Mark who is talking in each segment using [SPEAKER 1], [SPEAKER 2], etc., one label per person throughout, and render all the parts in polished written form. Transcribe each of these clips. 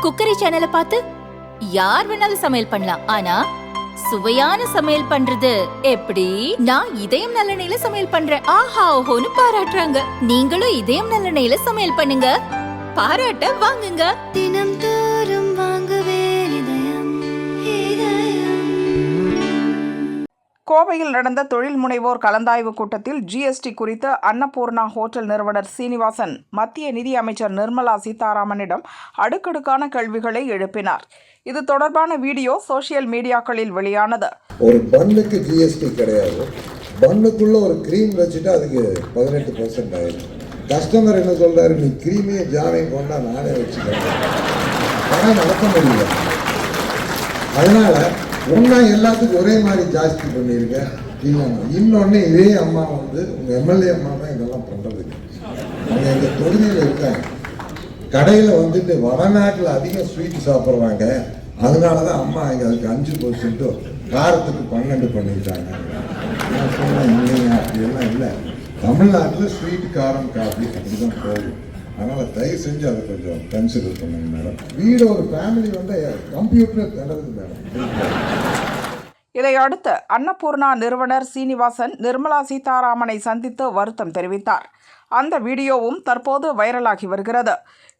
[SPEAKER 1] Cookery சேனலை பார்த்து யார் வேணாலும் சமையல் பண்ணலாம். ஆனா சுவையான சமையல் பண்றது எப்படி? நான் இதயம் நல்லெண்ணெயில சமையல் பண்றேன். ஆஹா ஓஹோன்னு பாராட்டுறாங்க. நீங்களும் இதயம் நல்லெண்ணெயில சமையல் பண்ணுங்க, பாராட்ட வாங்குங்க.
[SPEAKER 2] தினம் தோறும் வாங்குவே இதயம் இதயம்.
[SPEAKER 3] கோவையில் நடந்த தொழில் முனைவோர் கலந்தாய்வு கூட்டத்தில் ஜிஎஸ்டி குறித்து அன்னபூர்ணா ஹோட்டல் நிறுவனர் சீனிவாசன் மத்திய நிதி அமைச்சர் நிர்மலா சீதாராமனிடம் அடுக்கடுக்கான கேள்விகளை எழுப்பினார். இது தொடர்பான வீடியோ சோசியல் மீடியாக்களில் வெளியானது.
[SPEAKER 4] ஒரு பன்னுக்கு ஜிஎஸ்டி கிடையாது. பன்னுக்குள்ள ஒரு கிரீம் வச்சுட்டு அதுக்கு 18% ஆயிடும். கஸ்டமர் என்ன சொல்றாரு, நீ கிரீமையும் ஜாமையும் கொண்டா நானே வச்சுக்கிறேன், பணம் நடத்த முடியல. அதனால ஒன்றா எல்லாத்துக்கும் ஒரே மாதிரி ஜாஸ்தி பண்ணியிருக்கேன். இல்லைங்க, இன்னொன்று இதே அம்மா வந்து உங்கள் எம்எல்ஏ அம்மா தான் இதெல்லாம் பண்ணுறதுக்கு. அவங்க எங்கள் தொழுகையில் இருக்காங்க. கடையில் வந்துட்டு வடநாட்டில் அதிகம் ஸ்வீட் சாப்பிட்றாங்க. அதனால தான் அம்மா இங்கே அதுக்கு 5% காரத்துக்கு 12 பண்ணிட்டாங்க. நான் சொன்னேன், இல்லைங்க அப்படியெல்லாம் இல்லை, தமிழ்நாட்டில் ஸ்வீட் காரம் காஃபி அப்படி தான் போகும். அதனால் தயவு செஞ்சு அதை கொஞ்சம் கன்சிடர் பண்ணுங்க மேடம். வீடு ஒரு ஃபேமிலி வந்து கம்ப்யூட்டர் நடக்குது மேடம்.
[SPEAKER 3] இதையடுத்து அன்னபூர்ணா நிறுவனர் சீனிவாசன் நிர்மலா சீதாராமனை சந்தித்து வருத்தம் தெரிவித்தார். அந்த வீடியோவும் தற்போது வைரலாகி வருகிறது.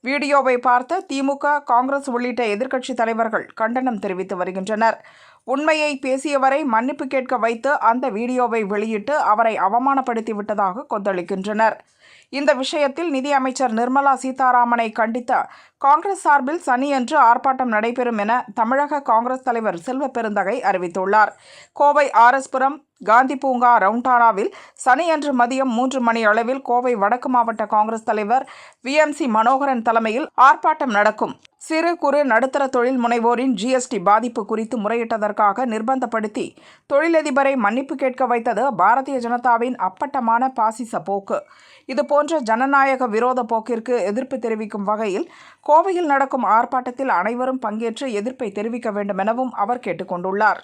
[SPEAKER 3] வீடியோவை பார்த்த திமுக, காங்கிரஸ் உள்ளிட்ட எதிர்க்கட்சி தலைவர்கள் கண்டனம் தெரிவித்து வருகின்றனர். உண்மையை பேசியவரை மன்னிப்பு கேட்க வைத்து அந்த வீடியோவை வெளியிட்டு அவரை அவமானப்படுத்தி விட்டதாக கொந்தளிக்கின்றனர். இந்த விஷயத்தில் நிதி அமைச்சர் நிர்மலா சீதாராமனை கண்டித்த காங்கிரஸ் சார்பில் சனியன்று ஆர்ப்பாட்டம் நடைபெறும் என தமிழக காங்கிரஸ் தலைவர் செல்வ பெருந்தகை அறிவித்துள்ளார். கோவை ஆர்எஸ்புரம் காந்தி பூங்கா ரவுண்டானாவில் சனியன்று மதியம் 3 மணி அளவில் கோவை வடக்கு மாவட்ட காங்கிரஸ் தலைவர் விஎம்சி மனோகரன் தலைமையில் ஆர்ப்பாட்டம் நடக்கும். சிறு குறு நடுத்தர தொழில் முனைவோரின் ஜிஎஸ்டி பாதிப்பு குறித்து முறையிட்டதற்காக நிர்பந்தப்படுத்தி தொழிலதிபரை மன்னிப்பு கேட்க வைத்தது பாரதிய ஜனதாவின் அப்பட்டமான பாசிச போக்கு. இதுபோன்ற ஜனநாயக விரோத போக்கிற்கு எதிர்ப்பு தெரிவிக்கும் வகையில் கோவையில் நடக்கும் ஆர்ப்பாட்டத்தில் அனைவரும் பங்கேற்று எதிர்ப்பை தெரிவிக்க வேண்டும் எனவும் அவர் கேட்டுக்கொண்டுள்ளார்.